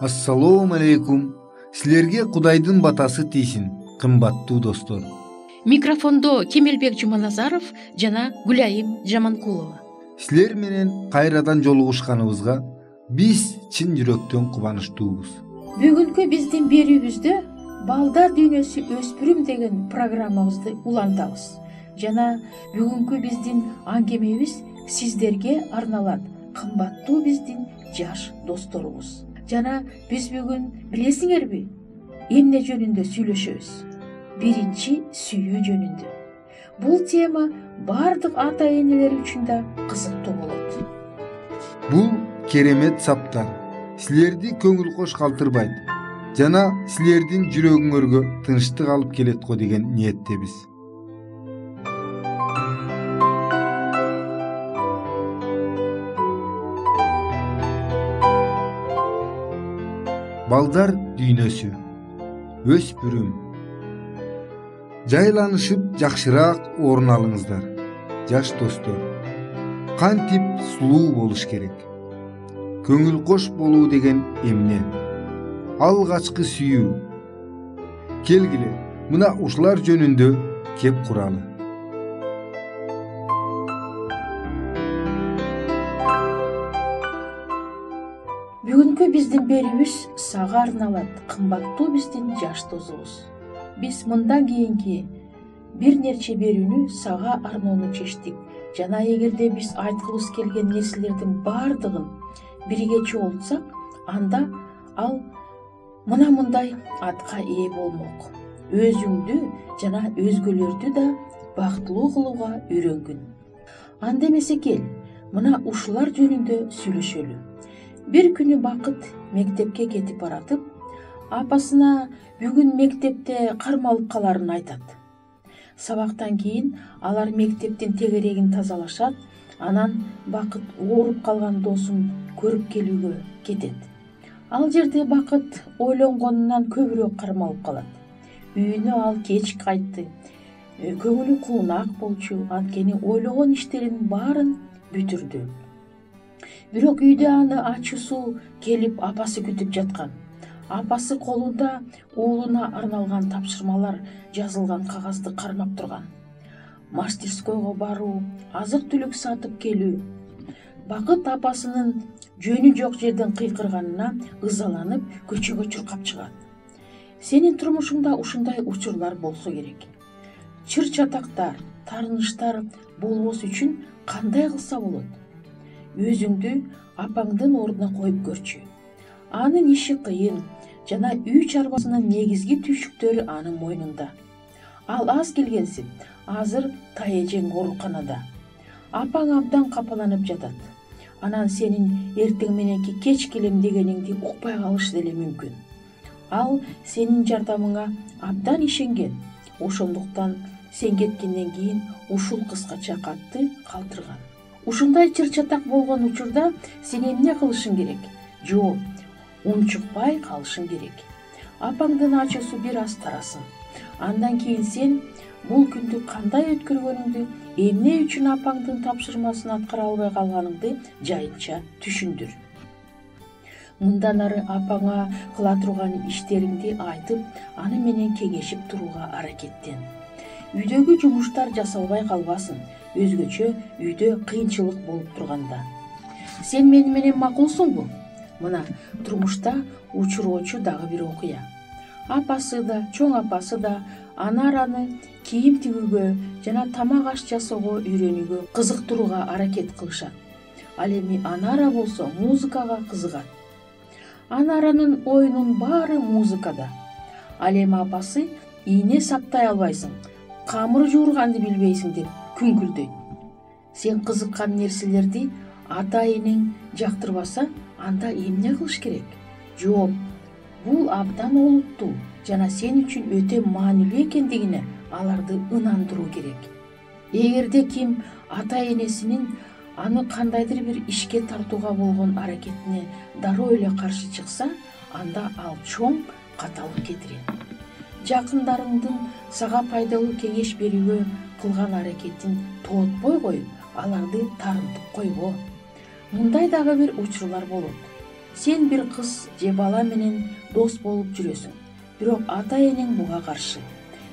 Ассалому алейкум. Силерге Кудайдын батасы тийсин, кымбаттуу достор. Микрофондо Кемелбек Жуманазаров жана Гүлайым Жаманкулова. Силер менен кайрадан жолугушканыбызга биз чын жүрөктөн кубанычтуубуз. Бүгүнкү биздин берүүбүздө Балдар дүйнөсү өспүрүм деген программабызды улантабыз. Жана бүгүнкү биздин аңгемебиз сиздерге арналат, кымбаттуу биздин жаш досторубуз. Жана биз бүгүн билесиңерби, эмне жөнүндө сүйлөшөбүз? Биринчи сүйүү жөнүндө. Бул тема бардык ата энелер үчүн да кызыктуу болот. Бул керемет саптар силерди көңүл кош калтырбайт жана силердин жүрөгүңөргө тынчтык алып келет го деген ниеттебиз. Балдар дүйнөсү өспүрүм. Жайланышып жакшыраак орун алыңыздар, жаш достор. Кантип сулуу болуш керек? Көңүл кош болуу деген эмне? Алгачкы сүйүү. Келгиле, мына ушулар жөнүндө кеп куралы. Бүгүнкү биздин берүүбүз сага арналат, кымбаттуу биздин жаш досубуз. Биз мындан кийинки бир нече берүүнү сага арноону чечтик. Жана эгерде биз айткыбыз келген нерселердин бардыгын бирге чогултсак, анда ал мындай атка ээ болмок. Өзүңдү жана өзгөлөрдү да бактылуу кылууга үйрөнгүн. Анда эмесе кел, мына ушулар жөнүндө сүйлөшөлү. Бир күнү Бакыт мектепке кетип баратып, апасына бүгүн мектепте кармалып каларын айтат. Сабактан кийин алар мектептин тегерегин тазалашат, анан Бакыт ооруп калган досун көрүп келүүгө кетет. Ал жерде Бакыт ойлонгонунан көбүрөөк кармалып калат. Үйүнө ал кеч кайтты. Көңүлү куунак болчу, анткени ойлогон иштеринин баарын бүтүрдү. Бирок үйдө аны ачуусу келип апасы күтүп жаткан. Апасы колунда уулуна арналган тапшырмалар жазылган кагазды кармап турган. Мастерскойго баруу, азык-түлүк сатып келүү. Бакыт апасынын жөнү жок жерден кыйкырганына ызаланып көчөгө чуркап чыгат. Сенин турмушуңда ушундай учурлар болсо керек. Чыр чатактар, таарыныштар болбос үчүн кандай кылса болот? Өзүңдү апаңдын ордуна коюп көрчү. Анын иши кыйын жана үй чарбасынын негизги түйшүктөрү анын мойнунда. Ал аз келгенсип, азыр тайэжең ооруканада. Апаң абдан капаланып жатат. Анан сенин эртең мененки кеч келем дегениңди укпай калышы деле мүмкүн. Ал сенин жардамыңа абдан ишенген. Ошондуктан сен кеткенден кийин ушул кыскача катты калтырган. Ушундай чыр-чатак болгон учурда сен эмне кылышың керек? Жооп, унчукпай калышың керек. Апаңдын ачуусу бир аз тарасын. Андан кийин сен бул күндү кандай өткөргөнүңдү, эмне үчүн апаңдын тапшырмасын аткара албай калганыңды жайынча түшүндүр. Мындан ары апаңа кыла турган иштериңди айтып, аны менен кеңешип турууга аракеттен. Үйдөгү жумуштар жасалбай калбасын, өзгөчө үйдө кыйынчылык болуп турганда. Сен мени менен макулсуңбу? Мына турмушта учуроочу дагы бир окуя. Апасы да, чоң апасы да Анараны кийим тигүүгө жана тамак аш жасоого үйрөнүүгө кызыктырууга аракет кылышат. Ал эми Анара болсо музыкага кызыгат. Анаранын оюнун баары музыкада. Ал эми апасы ийне саптай албайсың, камыр жуурганды билбейсиң деп күңкүлдөйт. Сен кызыккан нерселерди ата энең жактырбаса, анда эмне кылыш керек? Жооп, бул абдан олуттуу жана сен үчүн өтө маанилүү экендигине аларды ынандыруу керек. Эгерде ким ата энесинин аны кандайдыр бир ишке тартууга болгон аракетине дароо эле каршы чыкса, анда ал чоң каталык кетирет. Жакындарыңдын сага пайдалуу кеңеш берүүгө кылган аракетин тоотпой коюп, аларды тарынтып койбо. Мындай дагы бир учурлар болот. Сен бир кыз же бала менен дос болуп жүрөсүң, бирок ата энең буга каршы.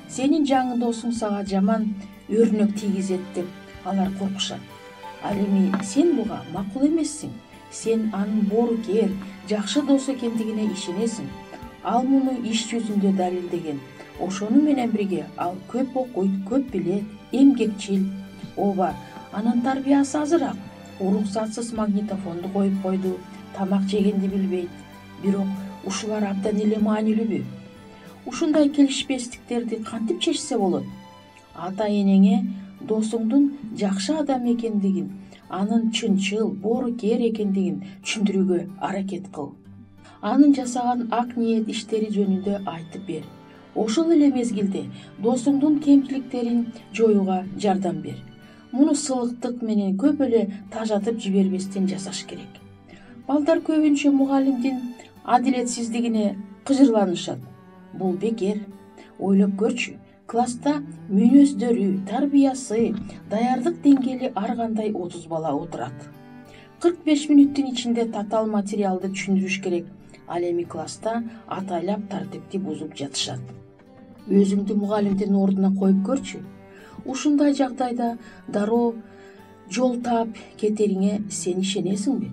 Сенин жаңы досуң сага жаман өрнөк тийгизет деп алар коркушат. Ал эми сен буга макул эмессиң. Сен анын боорукер, жакшы дос экендигине ишенесиң. Ал муну иш жүзүндө далилдеген. Ошону менен бирге ал көп окуйт, көп билет, эмгекчил. Ооба, анын тарбиясы азыраак. Уруксатсыз магнитофонду коюп койду, тамак жегенди билбейт. Бирок ушулар абдан эле маанилүүбү? Ушундай келишпестиктерди кантип чечсе болот? Ата энеңе досуңдун жакшы адам экендигин, анын чынчыл, боорукер экендигин түшүндүрүүгө аракет кыл. Анын жасаган ак ниет иштери жөнүндө айтып бер. Ошол эле мезгилде досуңдун кемчиликтерин жоюуга жардам бер. Муну сылыктык менен көп эле тажатып жибербестен жасаш керек. Балдар көбүнчө мугалимдин адилетсиздигине кыжырланышат. Бул бекер. Ойлоп көрчү, класста мүнөздөрү, тарбиясы, даярдык деңгээли ар кандай 30 бала отурат. 45 мүнөттүн ичинде татаал материалды түшүндүрүш керек. Ал эми класста атайлап тартипти бузуп жатышат. Өзүңдү мугалимдин ордуна коюп көрчү. Ушундай жагдайда дароо жол таап кетериңе сен ишенесиңби?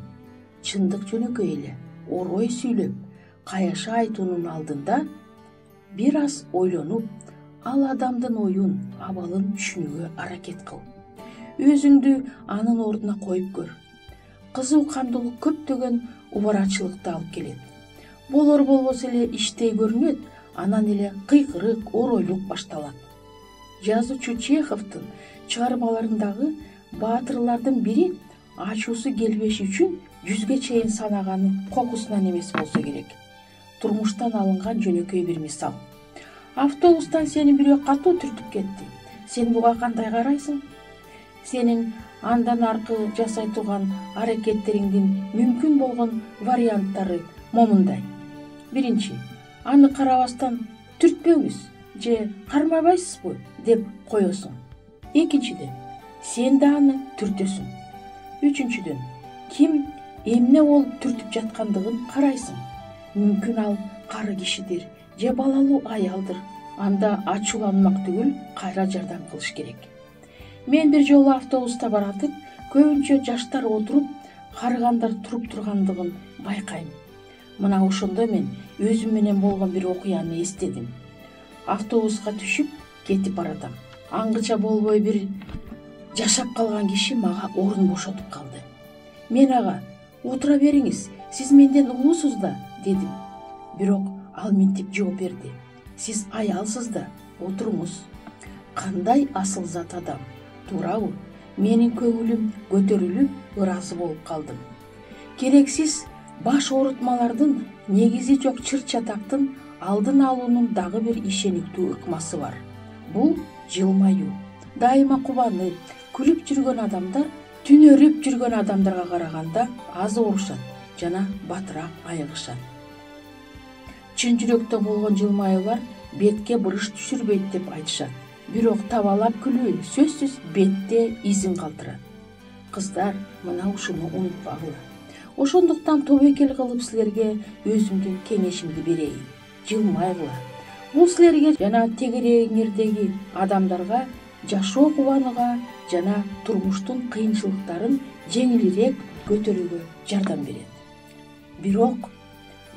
Чындык жөнөкөй эле. Орой сүйлөп, каяша айтуунун алдында бир аз ойлонуп, ал адамдын оюн, абалын түшүнүүгө аракет кыл. Өзүңдү анын ордуна коюп көр. Кызуу кандуулук көптөгөн убарачылыкты алып келет. Болор болбосо эле иштей көрүнөт, анан эле кыйкырык, оройлук башталат. Жазуучу Чеховдун чыгармаларындагы баатырлардын бири ачуусу келбеш үчүн 100ге чейин санаганын кокусунан эмес болсо керек. Турмуштан алынган жөнөкөй бир мисал. Автобустан сени бирөө катуу түртүп кетти. Сен буга кандай карайсың? Сенин андан аркы жасай турган аракеттериңдин мүмкүн болгон варианттары момундай. Биринчи, аны карабастан түртпөңүз же кармабайсызбы деп коесуң. Экинчиден, сен да аны түртөсүң. Үчүнчүдөн, ким эмне болуп түртүп жаткандыгын карайсың. Мүмкүн ал кары кишидир же балалуу аялдыр. Анда ачууланмак түгүл, кайра жардам кылыш керек. Мен бир жолу автобуста баратып, көбүнчө жаштар отуруп, карыгандар туруп тургандыгын байкайм. Мына ошондо мен өзүм менен болгон бир окуяны эстедим. Автобуска түшүп кетип баратам. Аңгыча болбой бир жашап калган киши мага орун бошотуп калды. Мен ага, отура бериңиз, сиз менден улуусуз да, дедим. Бирок ал мынтип жооп берди. Сиз аялсыз да, отуруңуз. Кандай асыл зат адам, туурабы? Менин көңүлүм көтөрүлүп, ыраазы болуп калдым. Керексиз баш оорутмалардын, негизи жок чыр-чатактын алдын алуунун дагы бир ишениктүү ыкмасы бар. Бул жылмаюу. Дайыма кубанып, күлүп жүргөн адамдар түнөрүп жүргөн адамдарга караганда аз оорушат жана батыраак айыгышат. Чын жүрөктөн болгон жылмаюулар бетке буруш түшүрбөйт деп айтышат. Бирок табалап күлүү сөзсүз бетте изин калтырат. Кыздар, мына ушуну унутпагыла. Ошондуктан тобокел кылып силерге өзүмдүн кеңешимди берейин. Жылмайгыла. Бул силерге жана тегерегиңердеги адамдарга жашоо кубанууга жана турмуштун кыйынчылыктарын жеңилирээк көтөрүүгө жардам берет. Бирок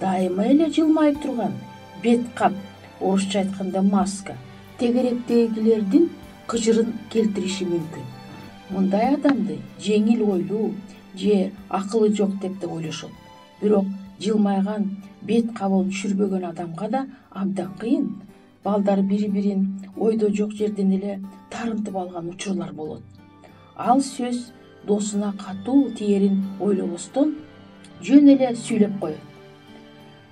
дайыма эле жылмайып турган бет кап, орусча айтканда маска, тегеректегилердин кыжырын келтириши мүмкүн. Мындай адамды жеңил ойлуу же акылы жок деп да ойлошот. Бирок жылмайган, бет кабын түшүрбөгөн адамга да абдан кыйын. Балдар бири-бирин ойдо жок жерден эле тарынтып алган учурлар болот. Ал сөз досуна катуу тиерин ойлобостон жөн эле сүйлөп коет.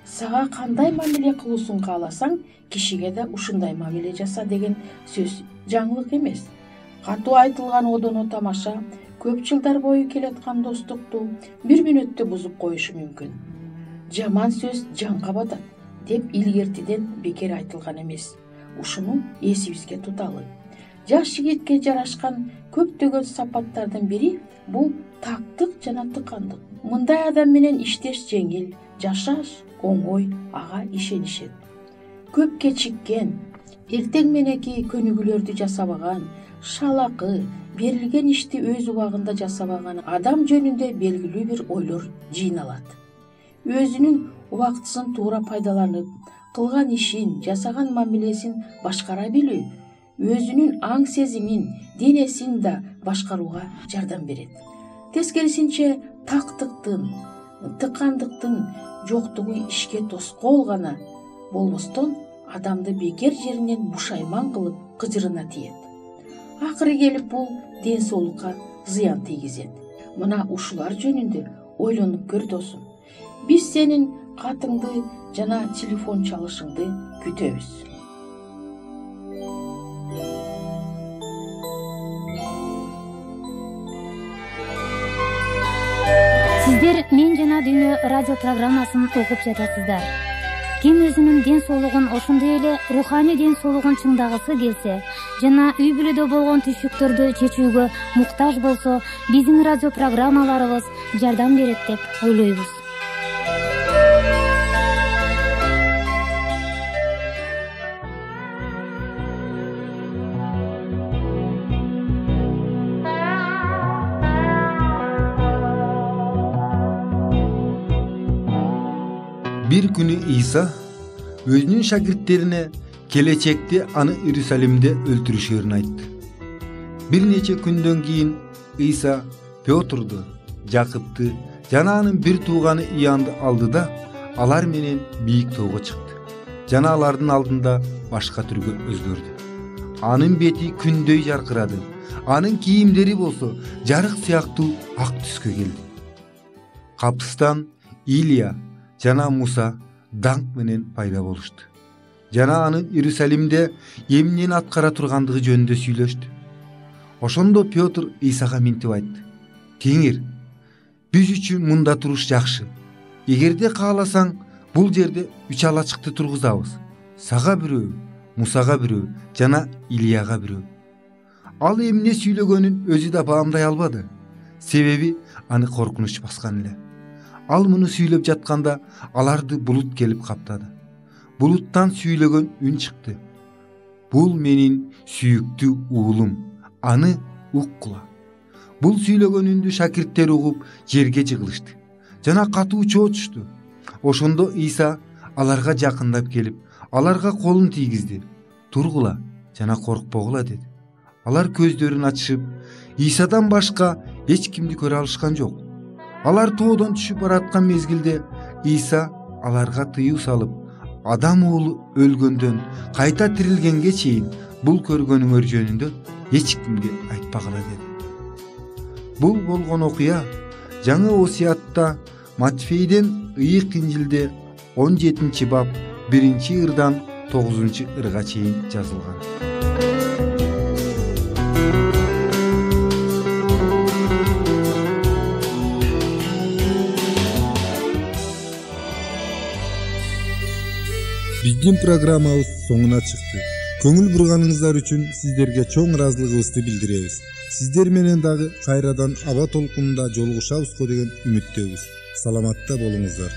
Сага кандай мамиле кылуусун кааласаң, кишиге да ушундай мамиле жаса деген сөз жаңылык эмес. Катуу айтылган одоно тамаша көп жылдар бою келаткан достукту бир мүнөттө бузуп коюшу мүмкүн. Жаман сөз жанга батат деп илгертиден бекер айтылган эмес. Ушуну эсибизге туталы. Жаш жигитке жарашкан көптөгөн сапаттардын бири бул тактык жана тыкандык. Мындай адам менен иштеш жеңил, жашаш оңой, ага ишенишет. Көп кечиккен, эртең менеки көнүгүүлөрдү жасабаган, шалакы, берилген ишти өз убагында жасабаган адам жөнүндө белгилүү бир ойлор жыйналат. Өзүнүн убактысын туура пайдаланып, кылган ишин, жасаган мамилесин башкара билүү, өзүнүн аң сезимин, денесин да башкарууга жардам берет. Тескерисинче, тактыктын, тыкандыктын жоктугу ишке тоскоол гана болбостон адамды бекер жеринен бушайман кылып кыжырына тиет. Акыры келип бул ден соолукка зыян тийгизет. Мына ушулар жөнүндө ойлонуп көр досум. Биз сенин катыңды жана телефон чалышыңды күтөбүз. Сиздер Мен жана Дүйнө радио программасын угуп жатасыздар. Ким өзүнүн ден соолугун ошондой эле руханий ден соолугун чыңдагысы келсе жана үй бүлөдө болгон түйшүктөрдү чечүүгө муктаж болсо, биздин радио программаларыбыз жардам берет деп ойлойбуз. Bir günü İsa özünün şagirdlerine келечекте аны Иерусалимде өлтүрүшөрүн айтты. Bir нече күндөн кийин İsa Пётрду, Жакыпты жана анын бир тууганы Иоаннды алды да алар менен бийик тоого чыкты. Жана алардын алдында башка түргө өзгөрдү. Анын бети күндөй жаркырады. Анын кийимдери болсо жарык сыяктуу ак түскө келди. Капыстан Илия жана Муса даңк менен пайда болушту. Жана анын Иерусалимде эмнени аткара тургандыгы жөнүндө сүйлөштү. Ошондо Пётр Исага минтип айтты: "Кеңир, биз үчүн мында туруш жакшы. Эгерде кааласаң, бул жерде 3 алачыкты тургузабыз. Сага бирөө, Мусага бирөө жана Илияга бирөө." Ал эмне сүйлөгөнүн өзү да баамдай албады. Себеби аны коркунуч баскан эле. Ал муну сүйлөп жатканда аларды булут келип каптады. Булуттан сүйлөгөн үн чыкты: "Бул менин сүйүктүү уулум, аны уккула." Бул сүйлөгөн үндү шакирттер угуп жерге жыгылышты жана катуу чоочушту. Ошондо Иса аларга жакындап келип, аларга колун тийгизди. "Тургула жана коркпогула" деди. Алар көздөрүн ачышып, Исадан башка эч кимди көрө алышкан жок. Алар тоодон түшүп бараткан мезгилде Иса аларга тыюу салып, "Адам уулу өлгөндөн кайта тирилгенге чейин бул көргөнүңөр жөнүндө эч кимге айтпагыла" деди. Бул болгон окуя Жаңы Осиятта Матфейден Ыйык Инжилде 17-бап 1-ырдан 9-ырга чейин жазылган. Биздин программабыз соңуна чыкты. Көңүл бурганыңыздар үчүн сиздерге чоң ыраазылыгыбызды билдиребиз. Сиздер менен дагы кайрадан аба толкунунда жолугушабызго деген үмүттөбүз. Саламатта болуңуздар.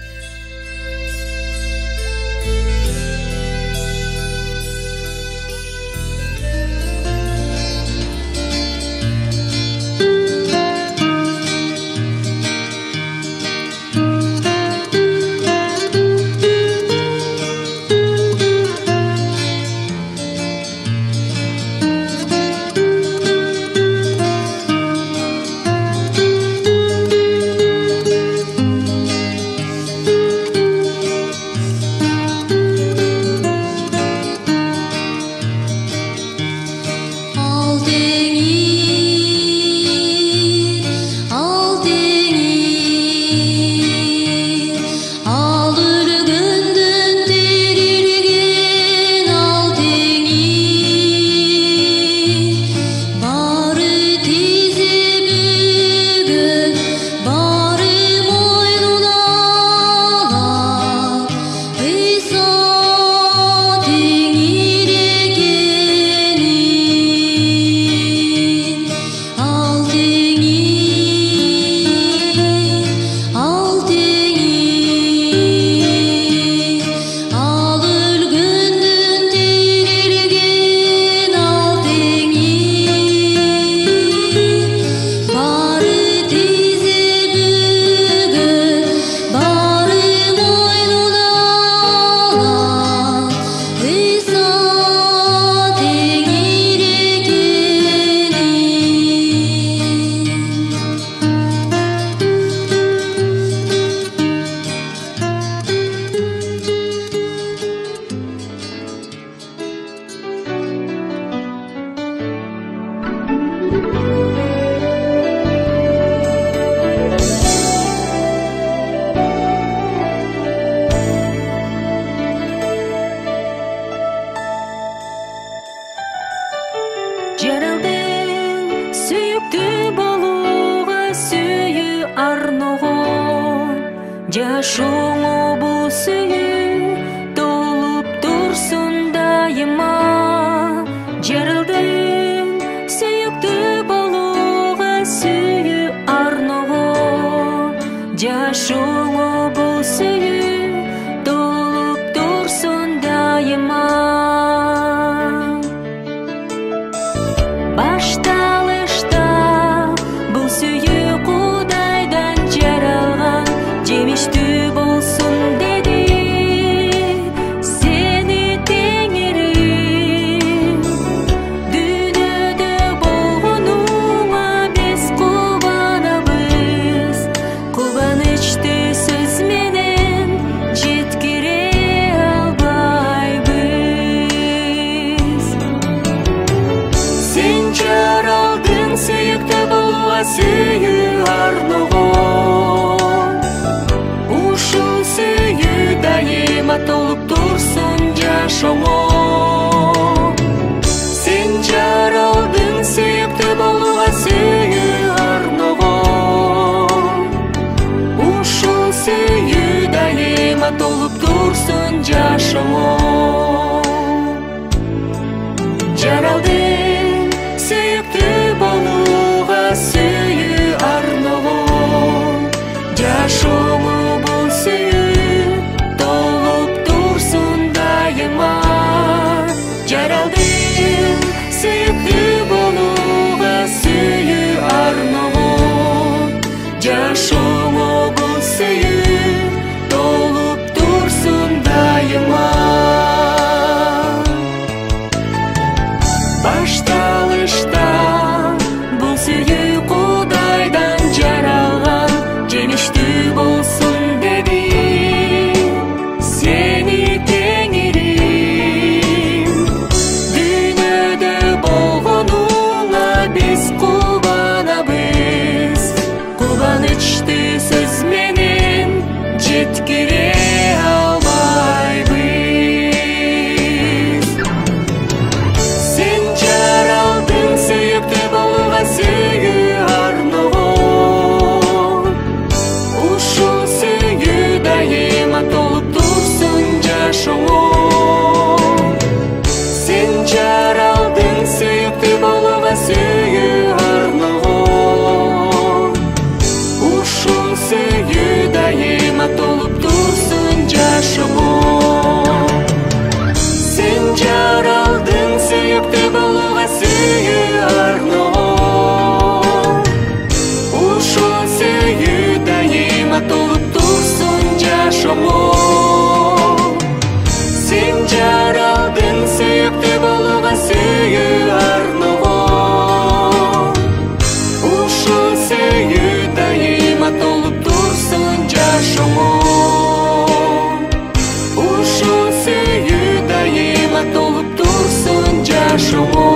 жашооңо бул сүйүү толуп турсун дайыма. Жарылдым сүйүктүү болууга сүйүү арного, жашооңо бул сүйүү толуп турсун дайыма. Башталышта бул сүйүү Кудайдан жаралган, жемиштүү болсун деди сени Теңирим. Дүйнөдө болгонуңа биз кубанабыз, кубанычты сөз менен жеткире албайбыз. Сен жаралдың сүйүктүү болууга сүйүү арного, ушул сүйүү дайыма толуп турсун жашооңо. Сен жаралдың сүйүктүү болууга сүйүү арного, ушул сүйүү дайыма толуп турсун жашооңо. Жаралдың сүйүктүү болууга сүйүү арного, жашооңо бул сүйүү толуп турсун дайыма. Жаралдың сүйүктүү болууга сүйүү арного, жашооңо бул сүйүү толуп турсун дайыма. Башталышта бул сүйүү Кудайдан жаралган, жемиштүү болсун деди сени Теңирим. Дүйнөдө болгонуңа биз кубанабыз, кубанычты сөз менен жеткире албайбыз. Сен жаралдың сүйүктүү болууга сүйүү арного, ушул сүйүү дайыма толуп турсун жашооңо. Сен жаралдың сүйүктүү болууга сүйүү арного, ушул сүйүү дайыма толуп турсун жашооңо. Сен жаралдың сүйүктүү болууга сүйүү арного, ушул сүйүү дайыма толуп турсун жашооңо. Сен жаралдың сүйүктүү болууга сүйүү арного, ушул сүйүү дайыма толуп турсун жашооңо. Ушул сүйүү дайыма толуп турсун жашооңо.